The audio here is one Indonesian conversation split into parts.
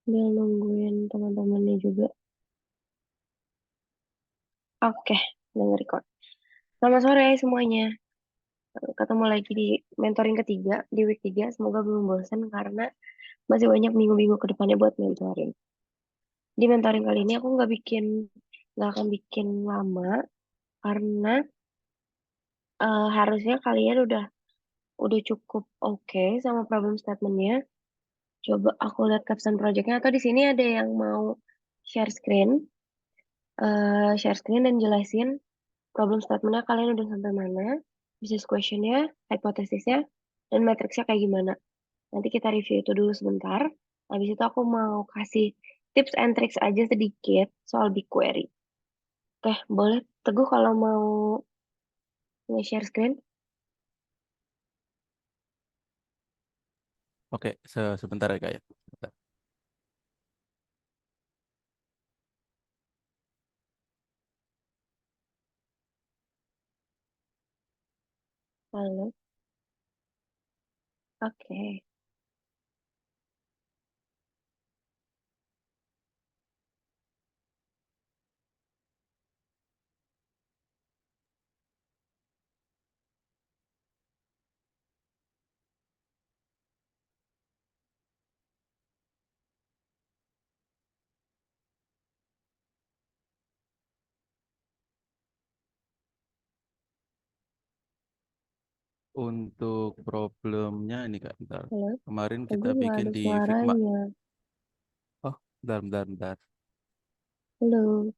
Dia nungguin teman-temannya juga. Oke, denger record. Selamat sore semuanya. Ketemu lagi di mentoring ketiga, di week 3. Semoga belum bosan karena masih banyak minggu-minggu ke depannya buat mentoring. Di mentoring kali ini aku nggak akan bikin lama karena harusnya kalian udah cukup oke sama problem statementnya. Coba aku lihat caption projectnya atau di sini ada yang mau share screen, share screen dan jelasin problem statementnya kalian udah sampai mana, business questionnya, hipotesisnya, dan matriksnya kayak gimana. Nanti kita review itu dulu sebentar. Habis itu aku mau kasih tips and tricks aja sedikit soal BigQuery. Oke, boleh Teguh kalau mau nge-share screen? Oke, sebentar ya Kak ya. Sebentar. Halo, oke. Untuk problemnya ini Kak, bentar. Halo, Kemarin kita Teguh nggak bikin ada di Figma. suaranya. Oh, bentar, bentar, bentar. Halo,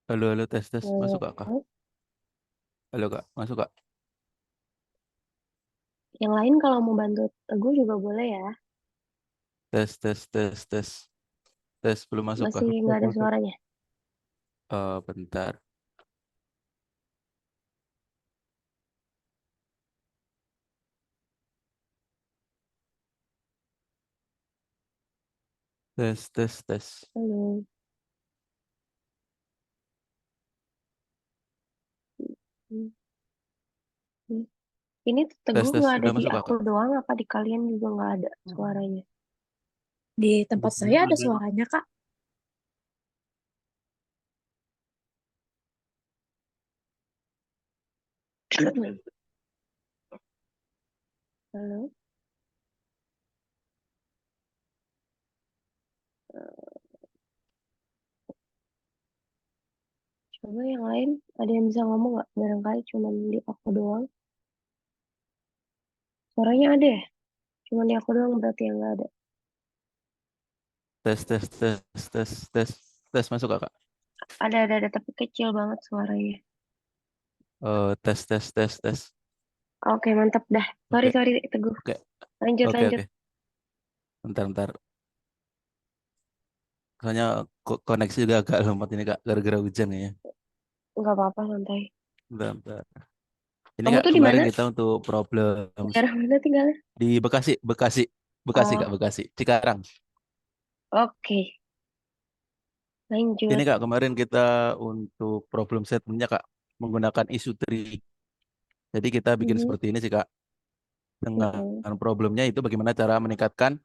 Halo, halo, tes, tes. Masuk Kak, Kak? halo. Halo Kak, masuk Kak? Yang lain kalau mau bantu Teguh juga boleh ya. Tes, tes, tes, tes. Tes, belum masuk Kak? Masih nggak ada suaranya. Bentar. Tes, tes, tes. Halo. Hmm, hmm. Ini Tes, Teguh tes. nggak ada Udah di masuk aku Kakak? doang, apa di kalian juga nggak ada suaranya? Di tempat saya ada Ada. suaranya, Kak. Halo, coba yang lain ada yang bisa ngomong nggak? Barangkali cuma di aku doang. Suaranya ada ya? Cuma di aku doang berarti yang nggak ada. Tes, tes, tes, tes, tes. Tes, masuk Kakak? Ada, tapi kecil banget suaranya. Tes, tes, tes, tes. Oke, mantap dah. Sorry, Oke, sorry, Teguh. oke, Lanjut, oke, lanjut. oke. Bentar, bentar. Soalnya koneksi juga agak lemot ini Kak, gara-gara hujan ya. Nggak apa-apa, santai. Bentar, bentar. Ini Kamu Kak, tuh di kemarin mana? kita untuk problem Daerah mana tinggalnya? di Bekasi, Bekasi, Bekasi Oh, Kak, Bekasi, Cikarang. oke. Ini Lanjut. Kak, kemarin kita untuk problem statementnya Kak, menggunakan isu tree. Jadi kita bikin Mhm, seperti ini sih Kak. mhm, Dengan problemnya itu bagaimana cara meningkatkan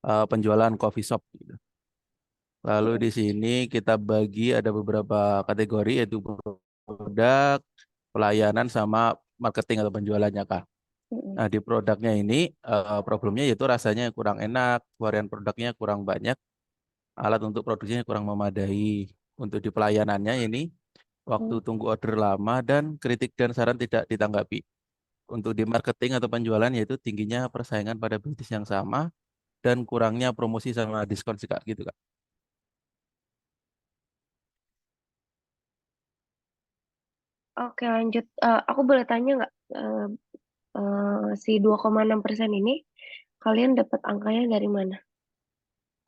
penjualan coffee shop gitu. Lalu mhm, di sini kita bagi ada beberapa kategori yaitu produk, pelayanan sama marketing atau penjualannya Kak. mhm. Nah, di produknya ini problemnya yaitu rasanya kurang enak, varian produknya kurang banyak, alat untuk produksinya kurang memadai. Untuk di pelayanannya ini waktu Mhm. tunggu order lama dan kritik dan saran tidak ditanggapi. Untuk di marketing atau penjualan yaitu tingginya persaingan pada bisnis yang sama dan kurangnya promosi sama diskon sih Kak gitu Kak. Oke, lanjut. Aku boleh tanya nggak? Si 2,6% ini kalian dapat angkanya dari mana?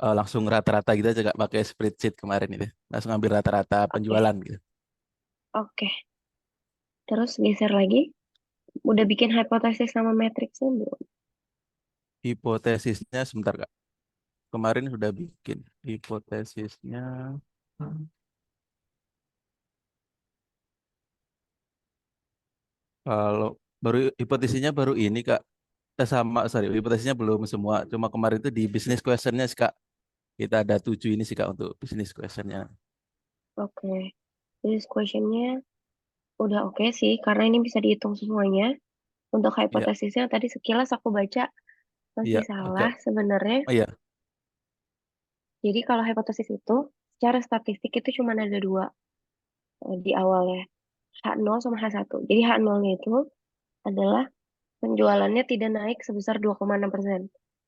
Langsung rata-rata gitu aja Kak pakai spreadsheet kemarin itu. Langsung ambil rata-rata Oke, penjualan gitu. oke. Terus geser lagi. Udah bikin hipotesis sama matriksnya belum? Hipotesisnya sebentar Kak. Kemarin sudah bikin hipotesisnya. Kalau baru hipotesisnya baru ini Kak. Sama, sorry, hipotesisnya belum semua. Cuma kemarin itu di business questionnya sih Kak. Kita ada 7 ini sih Kak untuk business questionnya. Oke. This questionnya udah oke sih, karena ini bisa dihitung semuanya. Untuk Iya, hipotesisnya tadi sekilas aku baca iya, masih agak. salah sebenarnya. Oh iya, Jadi kalau hipotesis itu, secara statistik itu cuma ada dua di awalnya. H0 sama H1. Jadi H0-nya itu adalah penjualannya tidak naik sebesar 2,6%.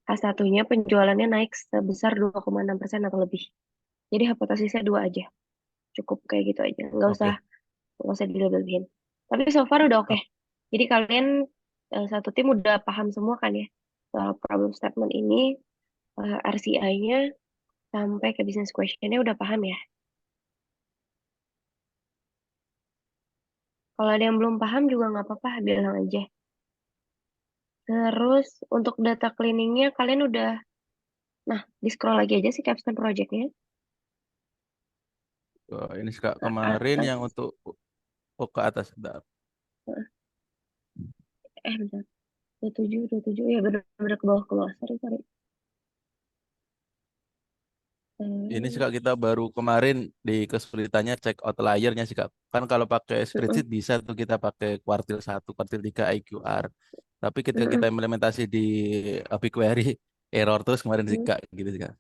H1-nya penjualannya naik sebesar 2,6% atau lebih. Jadi hipotesisnya dua aja. Cukup kayak gitu aja. oke. Nggak usah dilebih-lebihin. Tapi so far udah oke. Oh, Jadi kalian satu tim udah paham semua kan ya soal problem statement ini, RCI-nya sampai ke business question-nya udah paham ya. Kalau ada yang belum paham juga nggak apa-apa, bilang aja. Terus untuk data cleaning-nya kalian udah, nah di scroll lagi aja sih capstone project-nya ini sih Kak, ke kemarin atas. yang untuk ke atas. Bentar. Bentar. 27, ya bener-bener ke bawah, sorry, sorry. Ini sih Hmm, Kak, kita baru kemarin di kesulitannya cek outlier-nya sih Kak. Kan kalau pakai mm-mm, spreadsheet bisa tuh kita pakai kuartil 1, kuartil 3 IQR. Tapi ketika kita mm-mm, implementasi di BigQuery, error terus kemarin sih mm. Kak, gitu sih Kak.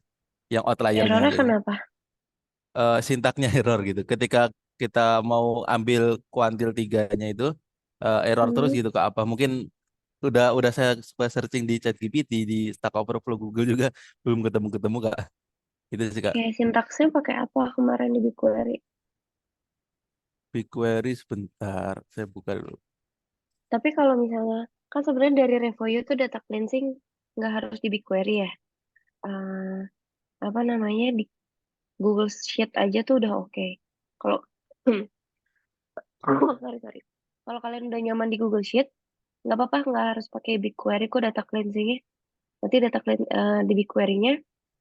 Yang outlier-nya Errornya aja sih. kenapa? Sintaknya error gitu. Ketika kita mau ambil kuantil tiganya itu error terus Hmm. gitu Kak. Apa mungkin udah saya searching di ChatGPT, di Stack Overflow Google juga belum ketemu-ketemu Kak. Itu sih Kak. Kayak sintaksnya pakai apa kemarin di BigQuery? BigQuery sebentar, saya buka dulu. Tapi kalau misalnya, kan sebenarnya dari Revoyo tuh data cleansing nggak harus di BigQuery ya. Eh, apa namanya, di Google Sheet aja tuh udah oke. Kalau sorry, sorry. Kalau kalian udah nyaman di Google Sheet, nggak apa-apa, nggak harus pakai BigQuery kok data cleansingnya. Nanti di BigQuery-nya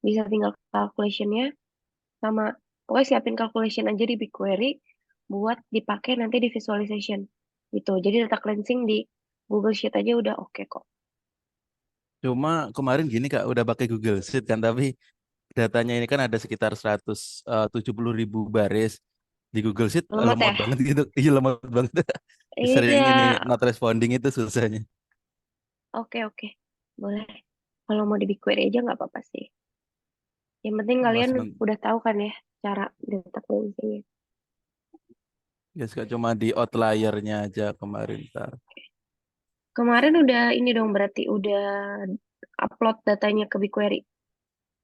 bisa tinggal calculation-nya sama, pokoknya siapin calculation aja di BigQuery buat dipakai nanti di visualization gitu. Jadi data cleansing di Google Sheet aja udah oke kok. Cuma kemarin gini Kak, udah pakai Google Sheet kan, tapi datanya ini kan ada sekitar 170.000 baris. Di Google Sheet Lemot lemot ya? banget gitu. Iya lemot banget. Sering Iya, ini not responding itu susahnya. oke oke. Boleh. Kalau mau di BigQuery aja nggak apa-apa sih. Yang penting Mas, kalian udah tahu kan ya cara data cleansingnya. ya Kak, cuma di outliernya aja kemarin. Ntar. Kemarin udah ini dong, berarti udah upload datanya ke BigQuery.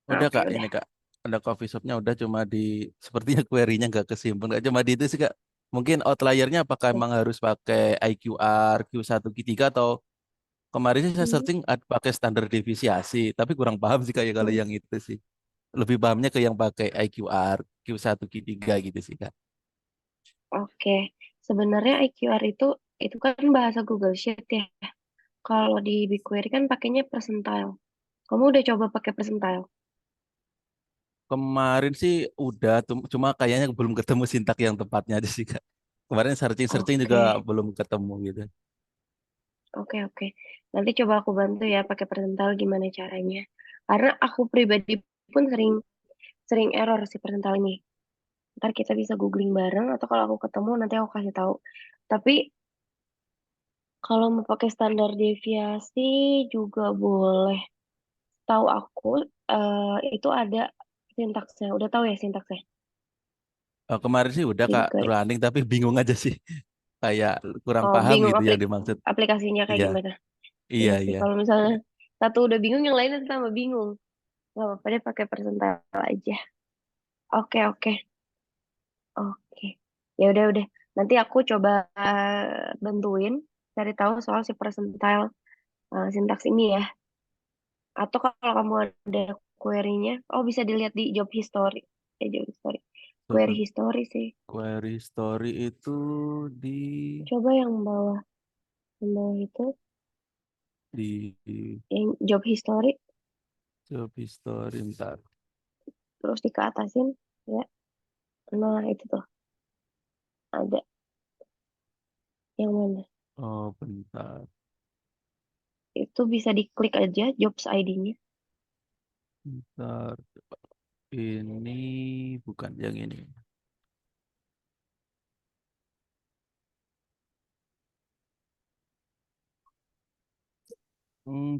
Nah, Udah oke Kak, udah. ini Kak. Ada coffee shopnya udah cuma di sepertinya query-nya nggak kesimpan. Nggak cuma di itu sih Kak. Mungkin outliernya apakah Oke. emang harus pakai IQR, Q1, Q3 atau kemarin sih saya Hmm, searching pakai standar deviasi, tapi kurang paham sih Kak ya kalau hmm. yang itu sih. Lebih pahamnya ke yang pakai IQR, Q1, Q3 gitu sih Kak. Oke. Sebenarnya IQR itu kan bahasa Google Sheet ya. Kalau di BigQuery kan pakainya percentile. Kamu udah coba pakai percentile? Kemarin sih udah, cuma kayaknya belum ketemu sintak yang tepatnya aja sih Kak. Kemarin searching-searching juga Oke, belum ketemu gitu. oke, oke. Nanti coba aku bantu ya pakai percentile gimana caranya. Karena aku pribadi pun sering sering error sih percentile ini. Ntar kita bisa googling bareng atau kalau aku ketemu nanti aku kasih tahu. Tapi kalau mau pakai standar deviasi juga boleh. Tahu aku itu ada sintaksnya. Udah tahu ya sintaksnya Kemarin sih udah di Kak BigQuery. running tapi bingung aja sih. Kayak kurang Oh, paham bingung gitu yang dimaksud. aplikasinya kayak Iya, gimana? iya, Iya sih, iya. kalau misalnya satu udah bingung, yang lainnya tambah bingung. Gak apa-apa deh pakai persentase aja. Oke, oke, oke. Ya udah. Nanti aku coba bantuin cari tahu soal si percentile sintaks ini ya. Atau kalau kamu ada query-nya, oh bisa dilihat di job history. Job history. Query Coba history sih. query story itu di Coba yang bawah itu, di yang job history, job history ntar. terus di keatasin, ya. Nah, itu tuh ada yang mana? Oh, bentar. Itu bisa diklik aja jobs ID-nya. Bentar. Ini bukan yang ini.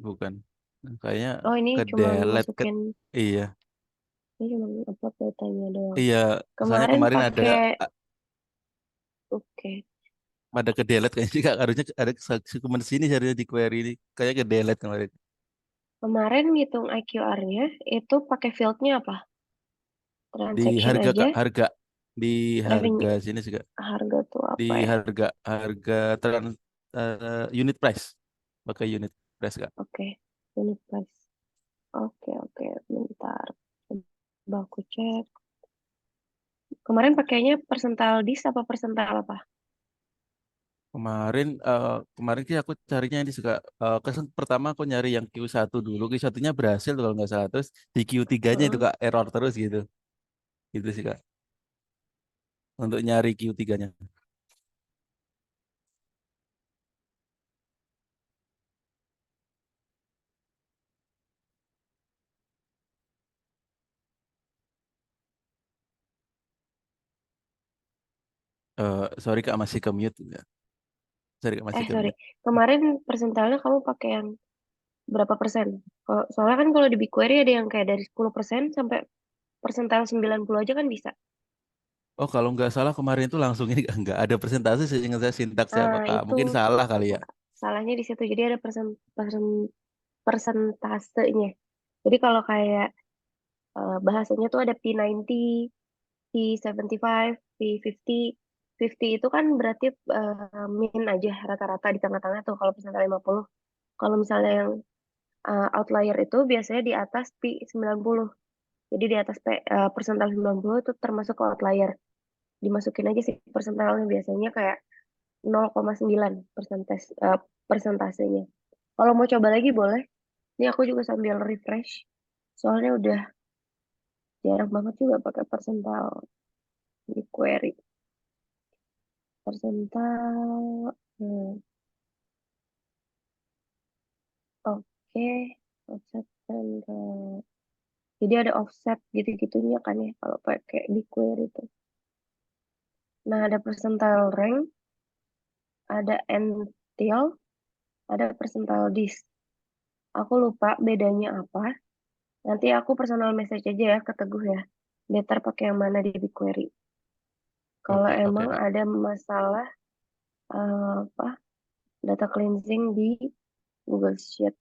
Bukan. Kayaknya Oh, ini ke cuma delete ke. masukin, Iya, ini cuma upload datanya doang. iya. Soalnya Kemarin kemarin ada pakai, oke. ada ke delete kayaknya juga harusnya ada ke sini harusnya di query ini. Kayak ke delete kemarin. Kemarin ngitung IQR-nya itu pakai field-nya apa? Di Transaction harga aja, Kak, harga di harga revenue. sini juga Harga tuh di apa ya? harga harga unit price. Pakai unit price Kak. Oke, unit price. Oke, bentar. Coba aku cek. Kemarin pakainya persental dis apa persental apa? Kemarin sih aku carinya ini juga pertama aku nyari yang Q1 dulu. Q1-nya berhasil tuh kalau nggak salah. Terus di Q3-nya itu Heeh. Kak error terus gitu. Gitu sih Kak. Untuk nyari Q3-nya. Sorry Kak masih ke mute. Sorry Kak masih ke Sorry. mute. Kemarin persentalnya kamu pakai yang berapa persen? Soalnya kan kalau di BigQuery ada yang kayak dari 10% sampai persental 90 aja kan bisa. Oh kalau nggak salah kemarin itu langsung ini nggak ada presentasi seingat saya sintaksnya apa Nah, Kak. itu Mungkin salah kali ya. salahnya di situ. Jadi ada persentasenya. Jadi kalau kayak bahasanya tuh ada P90, P75, P50. 50 itu kan berarti min aja rata-rata di tengah-tengah tuh kalau persental 50. Kalau misalnya yang outlier itu biasanya di atas P90. Jadi di atas persental 90 itu termasuk ke outlier. Dimasukin aja sih persentalnya biasanya kayak 0,9 persentasenya. Kalau mau coba lagi boleh. Ini aku juga sambil refresh. Soalnya udah jarang banget juga pakai persental di query. Persental. Oke. Offset persental. Jadi ada offset gitu-gitunya kan ya kalau pakai di query itu. Nah, ada persental rank, ada entil, ada persental dis. Aku lupa bedanya apa. Nanti aku personal message aja ya ke Teguh ya. Better pakai yang mana di BigQuery. Kalau Oke oke emang Kak. ada masalah apa data cleansing di Google Sheet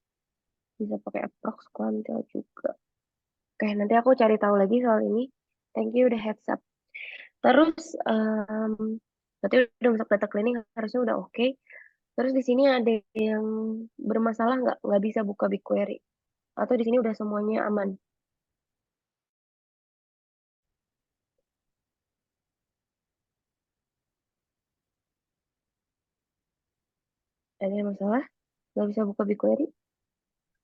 bisa pakai approx quantile juga. Oke, nanti aku cari tahu lagi soal ini. Thank you udah heads up. Terus berarti udah masuk data cleaning harusnya udah oke. Terus di sini ada yang bermasalah nggak bisa buka BigQuery atau di sini udah semuanya aman. Ada yang masalah nggak bisa buka BigQuery?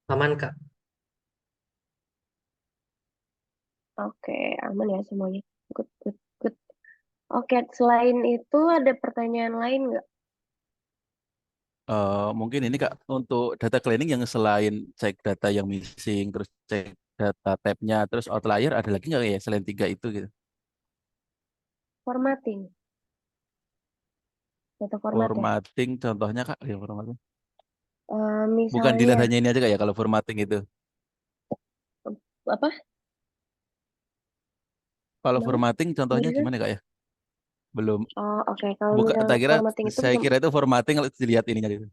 Aman, Kak. Oke, aman ya semuanya. Good, good, good. Oke, selain itu ada pertanyaan lain nggak? Mungkin ini Kak untuk data cleaning yang selain cek data yang missing, terus cek data tabnya, terus outlier ada lagi nggak ya selain tiga itu gitu? Formatting, data format ya. Formatting contohnya Kak, ya formatting. Bukan dilihat Misalnya hanya ini aja Kak ya kalau formatting itu. apa? Kalau Kenapa? formatting contohnya Barusan? gimana Kak ya? Belum Oh, oke. Kalau buka misalnya tak kira formatting itu saya bisa kira itu formatting kalau dilihat ininya gitu.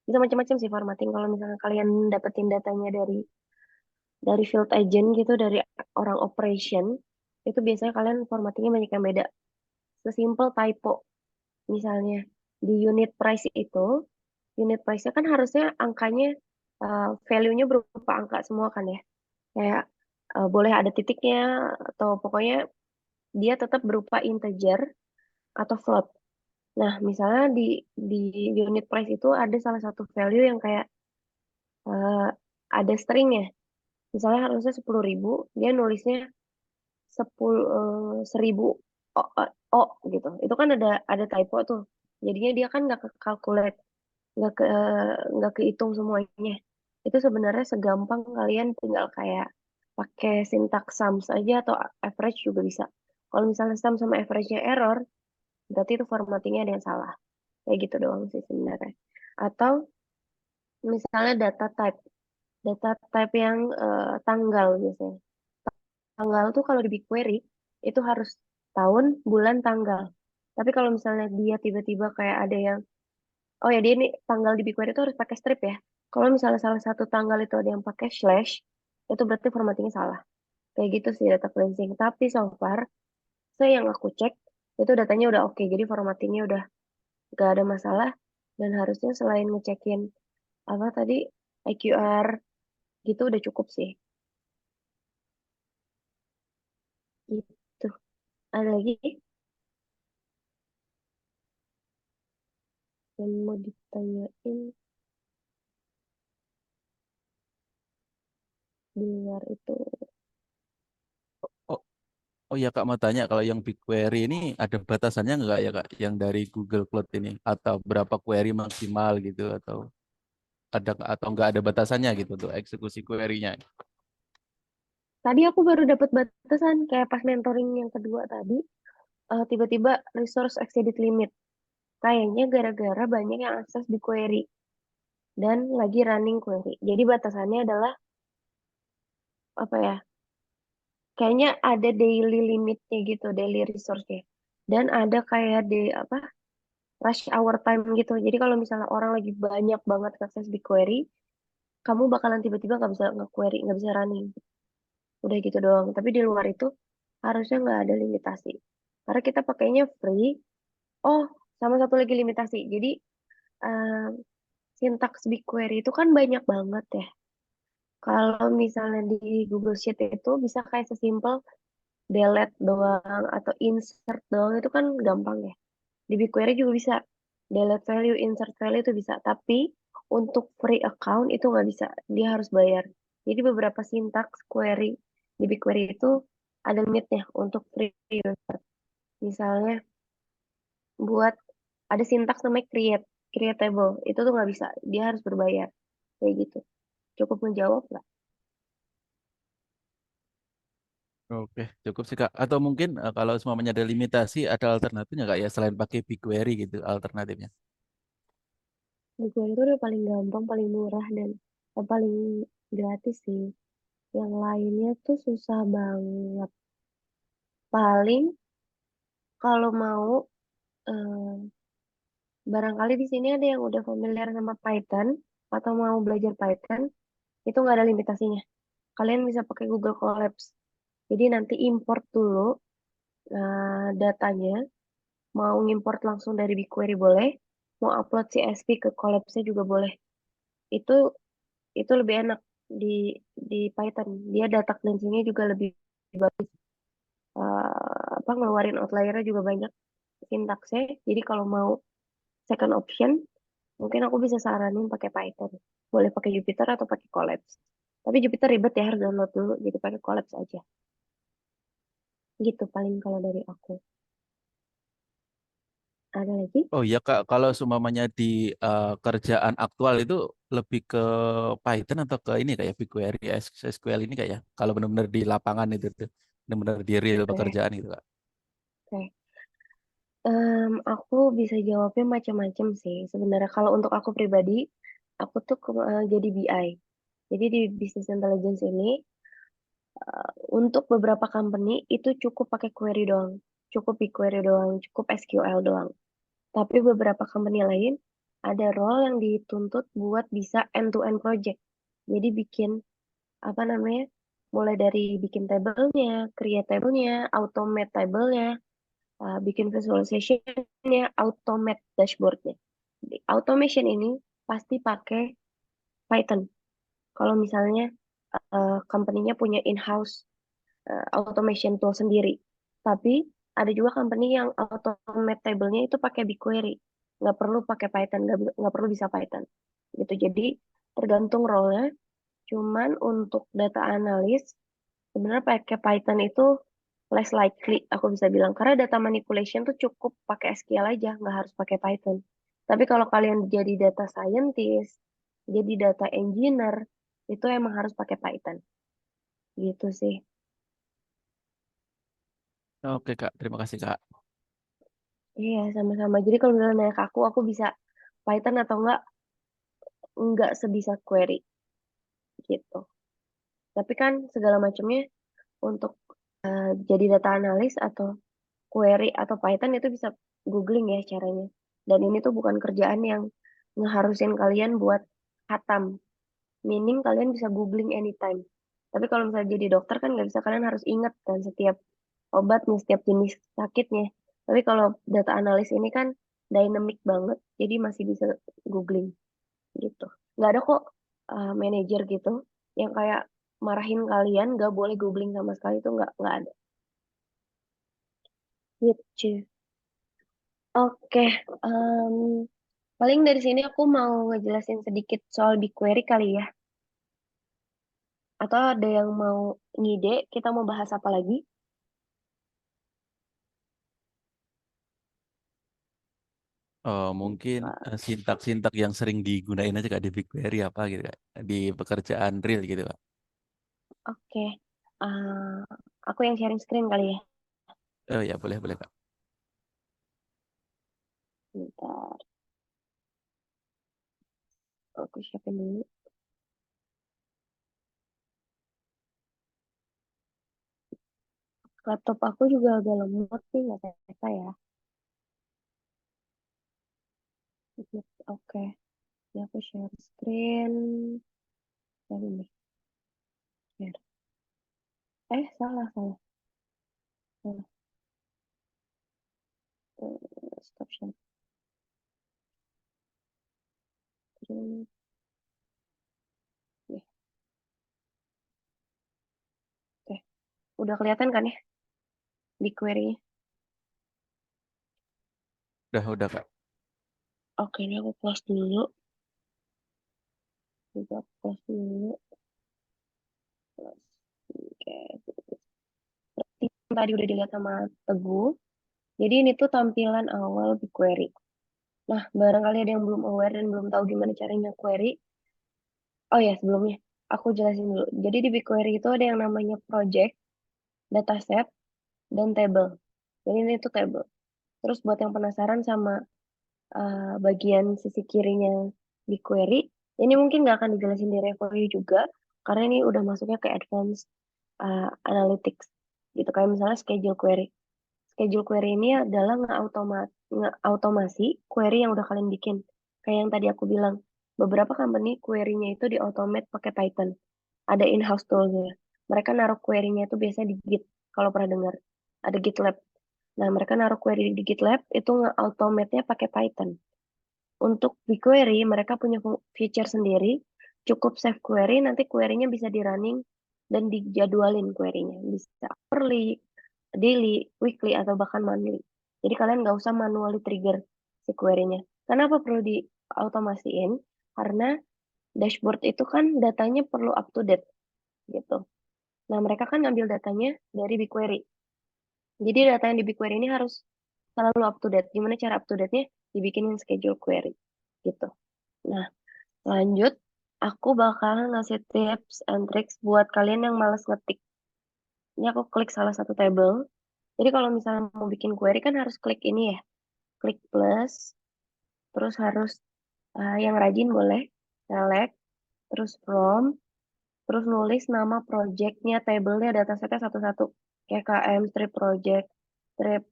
bisa macam-macam sih formatting. Kalau misalnya kalian dapetin datanya dari field agent gitu, dari orang operation, itu biasanya kalian formattingnya banyak yang beda. Sesimpel typo, misalnya di unit price itu, unit price-nya kan harusnya angkanya value-nya berupa angka semua kan ya. Kayak boleh ada titiknya atau pokoknya dia tetap berupa integer atau float. Nah, misalnya di unit price itu ada salah satu value yang kayak eh, ada string ya. Misalnya harusnya 10.000, dia nulisnya 1000 o, o gitu. Itu kan ada typo tuh. Jadinya dia kan nggak ke calculate. nggak kehitung semuanya. Itu sebenarnya segampang kalian tinggal kayak pakai syntax sums aja atau average juga bisa. Kalau misalnya sum sama average-nya error, berarti itu formattingnya ada yang salah. Kayak gitu doang sih sebenarnya. Atau misalnya data type yang tanggal biasanya. Tanggal tuh kalau di BigQuery itu harus tahun, bulan, tanggal. Tapi kalau misalnya dia tiba-tiba kayak ada yang, oh ya dia ini tanggal di BigQuery itu harus pakai strip ya. Kalau misalnya salah satu tanggal itu ada yang pakai slash, itu berarti formattingnya salah. Kayak gitu sih data cleansing. Tapi so far, saya yang aku cek, itu datanya udah oke. Jadi formattingnya udah gak ada masalah. Dan harusnya selain ngecekin apa tadi, IQR gitu udah cukup sih. Gitu. Ada lagi yang mau ditanyain di luar itu? Oh, oh ya Kak, mau tanya kalau yang BigQuery ini ada batasannya nggak ya Kak? Yang dari Google Cloud ini atau berapa query maksimal gitu atau nggak ada batasannya gitu untuk eksekusi query-nya? Tadi aku baru dapat batasan kayak pas mentoring yang kedua tadi, tiba-tiba resource exceeded limit. Kayaknya gara-gara banyak yang akses di query dan lagi running query. Jadi batasannya adalah apa ya? Kayaknya ada daily limitnya gitu, daily resource-nya. Dan ada kayak di apa? Rush hour time gitu. Jadi kalau misalnya orang lagi banyak banget akses di query, kamu bakalan tiba-tiba nggak bisa nge-query, nggak bisa running. Udah gitu doang. Tapi di luar itu harusnya nggak ada limitasi. Karena kita pakainya free. Oh, sama satu lagi limitasi. Jadi eh, sintaks BigQuery itu kan banyak banget ya. Kalau misalnya di Google Sheet itu bisa kayak sesimpel delete doang atau insert doang itu kan gampang ya. Di BigQuery juga bisa delete value, insert value itu bisa. Tapi untuk free account itu nggak bisa. Dia harus bayar. Jadi beberapa sintaks query di BigQuery itu ada limitnya untuk free user. Misalnya buat ada sintaks namanya creatable. Itu tuh nggak bisa. Dia harus berbayar. Kayak gitu. Cukup menjawab nggak? Oke, cukup sih Kak. Atau mungkin kalau semuanya ada limitasi, ada alternatifnya Kak ya selain pakai BigQuery gitu alternatifnya. BigQuery itu udah paling gampang, paling murah, dan paling gratis sih. Yang lainnya tuh susah banget. Paling kalau mau eh, barangkali di sini ada yang udah familiar sama Python atau mau belajar Python, itu nggak ada limitasinya. Kalian bisa pakai Google Colabs. Jadi nanti import dulu datanya, mau import langsung dari BigQuery boleh, mau upload CSV ke Colabs-nya juga boleh. Itu itu lebih enak di Python. Dia data cleansing-nya juga lebih bagus. Apa ngeluarin outlier-nya juga banyak sintaksnya. Jadi kalau mau second option, mungkin aku bisa saranin pakai Python. Boleh pakai Jupyter atau pakai Colabs. Tapi Jupyter ribet ya, harus download dulu. Jadi pakai Colabs aja. Gitu paling kalau dari aku. Ada lagi? Oh iya Kak, kalau seumpamanya di kerjaan aktual itu lebih ke Python atau ke ini kayak BigQuery, SQL ini kayak ya. Kalau benar-benar di lapangan itu tuh, benar-benar di real Oke, pekerjaan itu Kak. oke. Aku bisa jawabnya macam-macam sih. Sebenarnya kalau untuk aku pribadi, aku tuh jadi BI. Jadi di Business Intelligence ini, untuk beberapa company itu cukup pakai query doang. Cukup BigQuery doang, cukup SQL doang. Tapi beberapa company lain ada role yang dituntut buat bisa end-to-end project. Jadi bikin apa namanya, mulai dari bikin tabelnya, create tabelnya, automate tabelnya, bikin visualization-nya, automate dashboardnya. Di automation ini pasti pakai Python. Kalau misalnya company-nya punya in-house automation tool sendiri. Tapi ada juga company yang automate table-nya itu pakai BigQuery. Nggak perlu pakai Python, nggak perlu bisa Python. Gitu. Jadi tergantung role-nya. Cuman untuk data analis, sebenarnya pakai Python itu less likely, aku bisa bilang. Karena data manipulation tuh cukup pakai SQL aja, nggak harus pakai Python. Tapi kalau kalian jadi data scientist, jadi data engineer, itu emang harus pakai Python. Gitu sih. Oke Kak, terima kasih Kak. Iya, sama-sama. Jadi kalau misalnya nanya ke aku bisa Python atau enggak sebisa query gitu. Tapi kan segala macamnya untuk jadi data analis atau query atau Python itu bisa googling ya caranya. Dan ini tuh bukan kerjaan yang ngeharusin kalian buat hatam. Meaning kalian bisa googling anytime. Tapi kalau misalnya jadi dokter kan nggak bisa, kalian harus ingat kan setiap obatnya, setiap jenis sakitnya. Tapi kalau data analis ini kan dynamic banget, jadi masih bisa googling gitu. Nggak ada kok manajer gitu yang kayak marahin kalian nggak boleh googling sama sekali, itu nggak ada. Gitu. Oke, em, paling dari sini aku mau ngejelasin sedikit soal BigQuery kali ya. Atau ada yang mau ngide, kita mau bahas apa lagi? Mungkin sintak-sintak yang sering digunain aja Kak di BigQuery apa gitu Kak, di pekerjaan real gitu Kak. Oke, eh, aku yang sharing screen kali ya. Oh ya boleh boleh Kak. Bentar, aku siapin dulu. Laptop aku juga agak lemot sih, nggak apa ya. Oke, ini aku share screen. Yang ini, share. Salah, salah, salah. Stop share screen. Nih, oke. Udah kelihatan kan ya di query-nya? Udah Kak. Oke, ini aku close dulu. Juga close dulu. Close. Oke. Seperti yang tadi udah dilihat sama Teguh. Jadi ini tuh tampilan awal BigQuery. Nah, barangkali ada yang belum aware dan belum tahu gimana caranya query. Oh ya, sebelumnya aku jelasin dulu. Jadi di BigQuery itu ada yang namanya project, dataset, dan table. Jadi ini tuh table. Terus buat yang penasaran sama bagian sisi kirinya BigQuery, ini mungkin nggak akan dijelasin di review juga, karena ini udah masuknya ke advanced analytics. Gitu, kayak misalnya schedule query. Schedule query ini adalah nge-automasi query yang udah kalian bikin. Kayak yang tadi aku bilang, beberapa company query-nya itu di-automate pakai Python. Ada in-house tool-nya. Mereka naruh query-nya itu biasanya di Git, kalau pernah dengar. Ada GitLab. Nah, mereka naruh query di GitLab, itu nge-automate-nya pakai Python. Untuk BigQuery, mereka punya feature sendiri. Cukup save query, nanti query-nya bisa di-running dan dijadwalin query-nya. Bisa hourly, daily, weekly, atau bahkan monthly. Jadi kalian nggak usah manually trigger si query-nya. Kenapa perlu diautomasiin? Karena dashboard itu kan datanya perlu up to date gitu. Nah, mereka kan ngambil datanya dari BigQuery. Jadi data yang di BigQuery ini harus selalu up to date. Gimana cara up to date-nya? Dibikinin schedule query gitu. Nah, lanjut, aku bakal ngasih tips and tricks buat kalian yang males ngetik. Ini aku klik salah satu table. Jadi kalau misalnya mau bikin query kan harus klik ini ya, klik plus, terus harus yang rajin boleh, select, terus from, terus nulis nama projectnya, tablenya, datasetnya satu-satu. Kayak KM, strip project, strip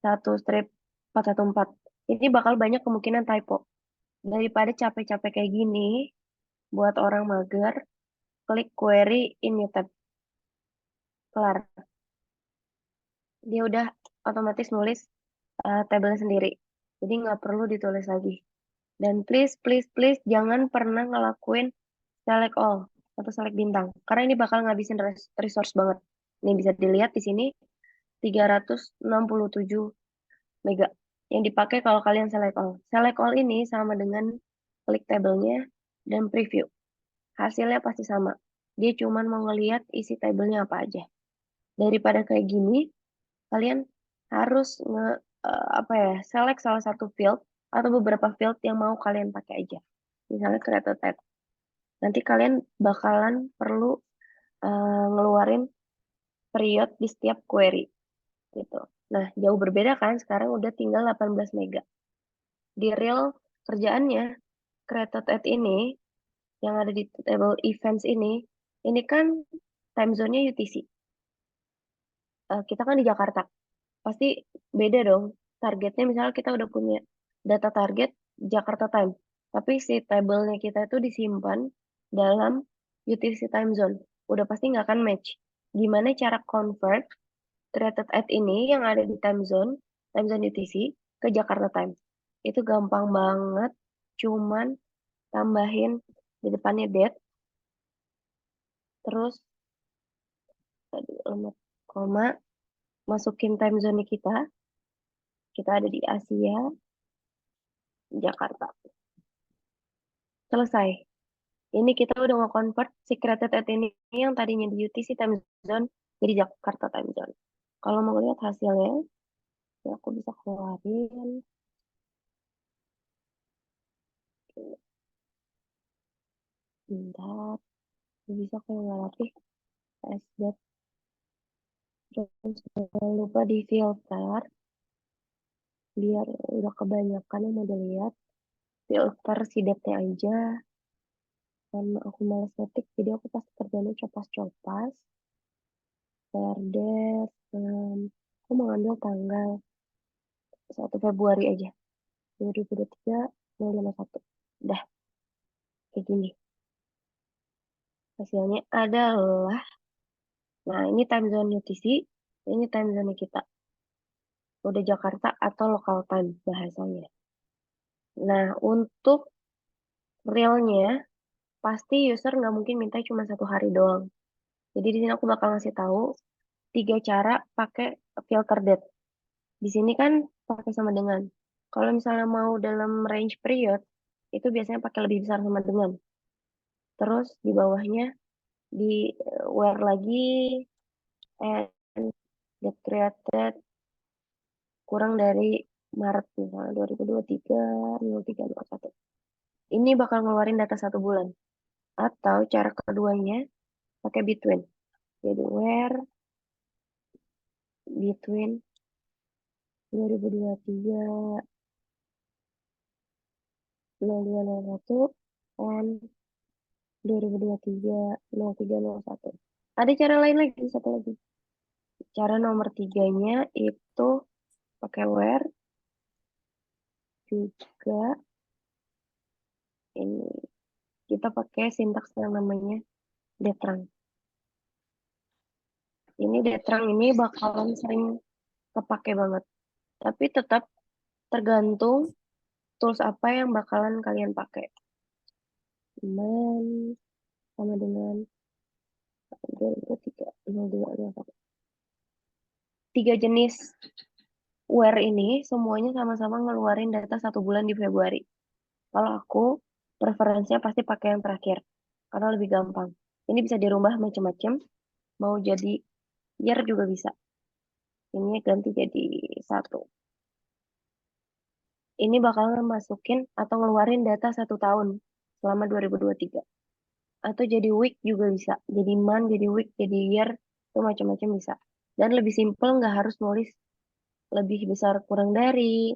1, strip 414. Ini bakal banyak kemungkinan typo. Daripada capek-capek kayak gini, buat orang mager, klik query in new tab. Kelar. Dia udah otomatis nulis tabelnya sendiri. Jadi nggak perlu ditulis lagi. Dan please, please, please jangan pernah ngelakuin select all atau select bintang. Karena ini bakal ngabisin resource banget. Ini bisa dilihat di sini 367 mega yang dipakai kalau kalian select all. Select all ini sama dengan klik tabelnya dan preview. Hasilnya pasti sama. Dia cuma mau ngelihat isi tabelnya apa aja. Daripada kayak gini, kalian harus apa ya, select salah satu field atau beberapa field yang mau kalian pakai aja. Misalnya created at. Nanti kalian bakalan perlu ngeluarin period di setiap query gitu. Nah, jauh berbeda kan sekarang udah tinggal 18 mega. Di real kerjaannya created at ini yang ada di table events ini kan time zone-nya UTC. Kita kan di Jakarta. Pasti beda dong. Targetnya misalnya kita udah punya data target Jakarta time. Tapi si tabelnya kita itu disimpan dalam UTC time zone. Udah pasti nggak akan match. Gimana cara convert created at ini yang ada di time zone UTC ke Jakarta time. Itu gampang banget. Cuman tambahin di depannya date. Terus tadi koma, masukin time zone kita. Kita ada di Asia, Jakarta. Selesai. Ini kita udah nge-convert si created at ini yang tadinya di UTC time zone jadi Jakarta time zone. Kalau mau lihat hasilnya, ya aku bisa keluarin. Bentar, bisa keluar as that. Terus jangan lupa di filter, biar udah kebanyakan yang mau dilihat. Filter si date-nya aja. Karena aku malas ngetik, jadi aku pasti kerjanya copas-copas. Perdes, aku mengambil tanggal 1 Februari aja. 2023, 051. Udah, kayak gini. Hasilnya adalah, nah ini time zone UTC, ini time zone kita. Udah Jakarta atau local time bahasanya. Nah, untuk realnya, pasti user nggak mungkin minta cuma 1 hari doang. Jadi di sini aku bakal ngasih tahu 3 cara pakai filter date. Di sini kan pakai sama dengan. Kalau misalnya mau dalam range period, itu biasanya pakai lebih besar sama dengan. Terus di bawahnya di where lagi and get created kurang dari Maret misalnya 2023, 03, 01. Ini bakal ngeluarin data 1 bulan. Atau cara keduanya pakai between. Jadi where between 2023, 0201 and 2023, 03, 01. Ada cara lain lagi, satu lagi. Cara nomor 3-nya itu pakai where juga ini kita pakai sintaks yang namanya detrang. Ini detrang ini bakalan sering kepake banget. Tapi tetap tergantung tools apa yang bakalan kalian pakai. Sama dengan 2023, 02, 3 jenis where ini semuanya sama-sama ngeluarin data 1 bulan di Februari. Kalau aku preferensinya pasti pakai yang terakhir karena lebih gampang. Ini bisa dirubah macam-macam. Mau jadi year juga bisa. Ini ganti jadi 1. Ini bakal masukin atau ngeluarin data 1 tahun selama 2023. Atau jadi week juga bisa. Jadi month, jadi week, jadi year. Itu macam-macam bisa. Dan lebih simple, nggak harus nulis lebih besar kurang dari,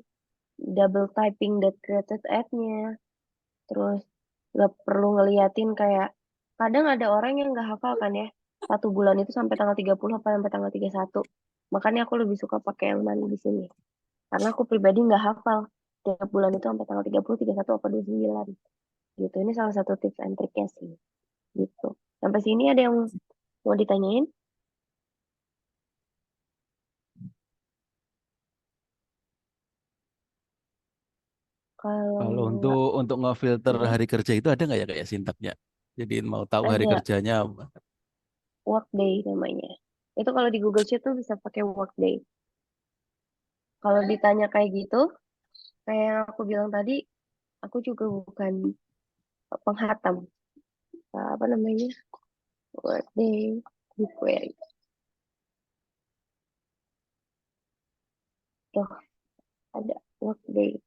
double typing that created ad-nya. Terus nggak perlu ngeliatin kayak, kadang ada orang yang nggak hafal kan ya. 1 bulan itu sampai tanggal 30 apa sampai tanggal 31. Makanya aku lebih suka pakai yang mana di sini. Karena aku pribadi nggak hafal tiap bulan itu sampai tanggal 30, 31, apa 29. Gitu. Ini salah satu tips and triknya sih. Gitu. Sampai sini ada yang mau ditanyain? Kalau Kalau nggak, untuk ngefilter ya, hari kerja itu ada nggak ya kayak sintaknya? Jadi mau tahu hari ada kerjanya apa? workday namanya. Itu kalau di Google Sheet tuh bisa pakai workday. Kalau ditanya kayak gitu, kayak yang aku bilang tadi, aku juga bukan penghatam. Apa namanya? Workday BigQuery. Tuh, ada workday.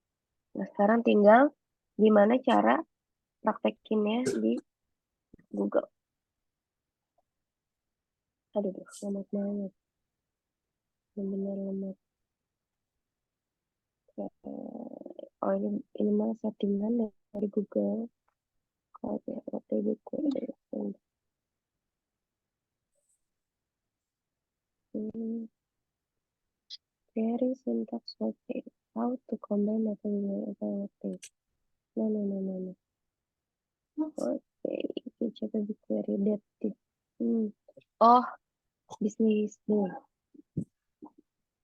Nah, sekarang tinggal gimana cara praktekinnya di Google. Aduh, lemot banget. Benar-benar lemot. Oh, ini mah settingan dari Google. Kalau ya, OTB query. Query syntax okay. How to combine metadata okay. No. Okay, check the query depth. Oh, business day.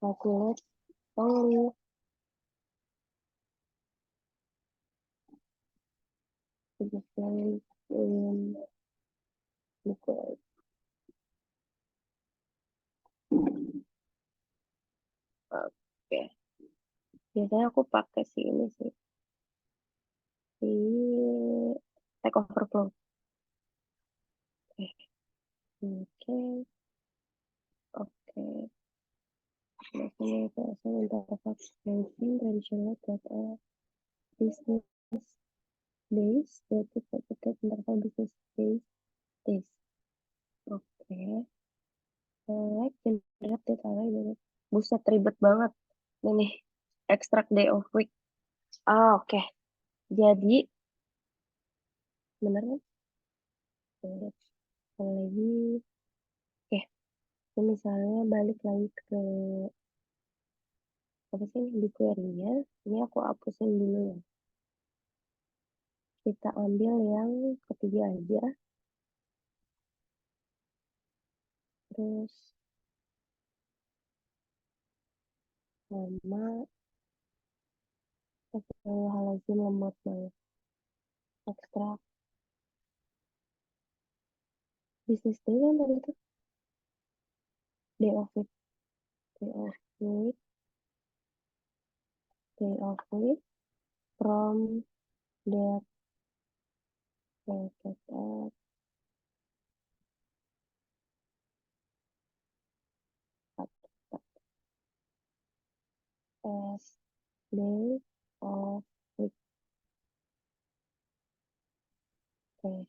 Calculate. Oh, business buku. Oke. Biasanya aku pakai si ini sih. Si Stack Overflow. Oke. Oke. Biasanya itu asal interface banking traditional data business base data certificate interface business base base. Oke. Select generate data array. Buset ribet banget. Ini extract day of week. Oke. Jadi bener kan? Lagi. Oke. Ini misalnya balik lagi ke apa sih di query-nya. Ini aku hapusin dulu ya. Kita ambil yang ketiga aja. Terus sama halazim lemot banget. Ekstrak business day kan tadi itu. Day of week. Day of week. Day of week. From that as day of week. Oke.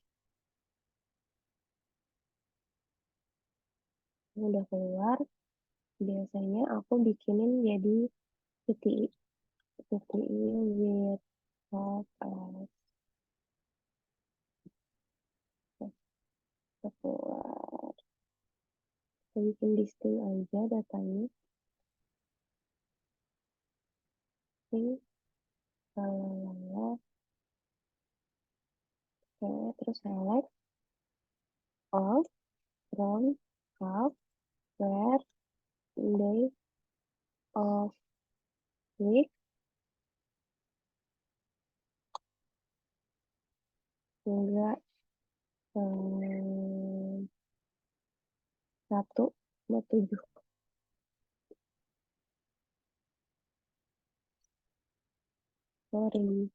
Ini udah keluar. Biasanya aku bikinin jadi CTI. CTI with of keluar. Kita bikin listing aja datanya. Ini kalau oke, terus select all from cup where day of week enggak 1 sama 7. Sorry,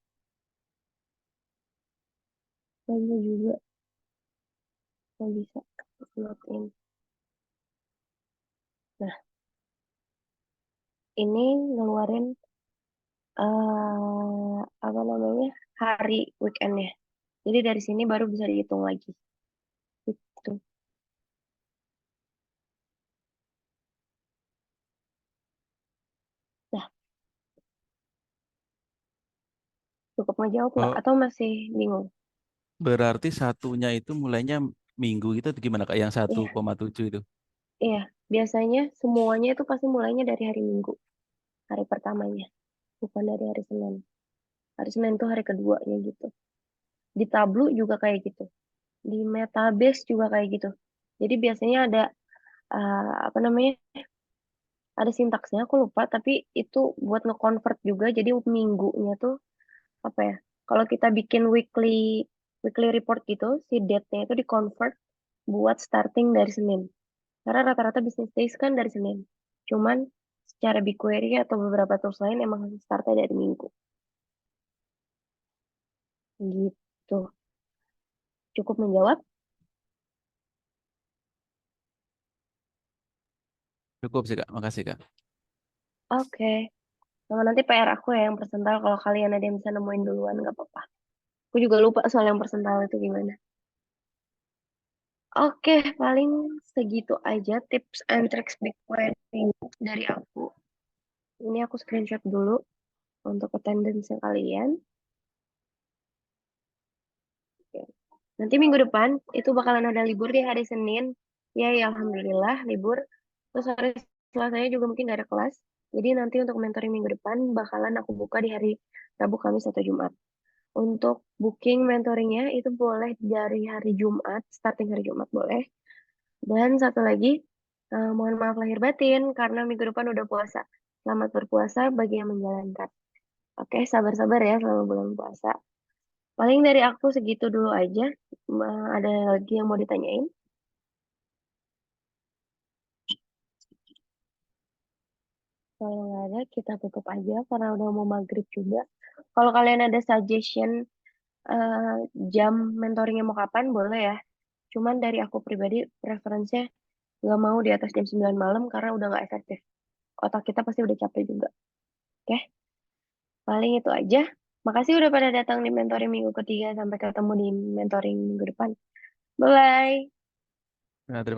banyak juga nggak bisa slot in. Nah, ini ngeluarin apa namanya hari weekendnya. Jadi dari sini baru bisa dihitung lagi. Gitu. Nah, cukup ngejawab nggak? Oh, Atau masih bingung? berarti satunya itu mulainya minggu gitu atau gimana Kak? Yang Iya, 1,7 itu. iya. Biasanya semuanya itu pasti mulainya dari hari Minggu. Hari pertamanya. Bukan dari hari Senin. Hari Senin itu hari keduanya gitu. Di Tableau juga kayak gitu. Di Metabase juga kayak gitu. Jadi biasanya ada apa namanya? Ada sintaksnya aku lupa, tapi itu buat nge-convert juga. Jadi minggunya tuh apa ya? Kalau kita bikin weekly weekly report gitu, si date-nya itu di-convert buat starting dari Senin. Karena rata-rata business days kan dari Senin. Cuman secara BigQuery atau beberapa tools lain emang startnya dari Minggu. Gitu. Cukup menjawab? Cukup sih Kak. Makasih Kak. Oke. Sama nanti PR aku ya yang persental. Kalau kalian ada yang bisa nemuin duluan, nggak apa-apa. Aku juga lupa soal yang persental itu gimana. Oke, paling segitu aja tips and tricks BigQuery dari aku. Ini aku screenshot dulu untuk attendance kalian. Oke. Nanti minggu depan itu bakalan ada libur di hari Senin. Ya, ya alhamdulillah libur. Terus hari Selasanya juga mungkin gak ada kelas. Jadi nanti untuk mentoring minggu depan bakalan aku buka di hari Rabu, Kamis, atau Jumat. Untuk booking mentoringnya itu boleh dari hari Jumat, starting hari Jumat boleh. Dan satu lagi, mohon maaf lahir batin karena minggu depan udah puasa. Selamat berpuasa bagi yang menjalankan. Oke, sabar-sabar ya selama bulan puasa. Paling dari aku segitu dulu aja. Ada lagi yang mau ditanyain? Kalau nggak ada, kita tutup aja karena udah mau maghrib juga. Kalau kalian ada suggestion eh, jam mentoringnya mau kapan, boleh ya. Cuman dari aku pribadi, preferensinya nggak mau di atas jam 9 malam karena udah nggak efektif. Otak kita pasti udah capek juga. Oke, paling itu aja. Makasih udah pada datang di mentoring minggu ketiga. Sampai ketemu di mentoring minggu depan. Bye-bye. Nah, terima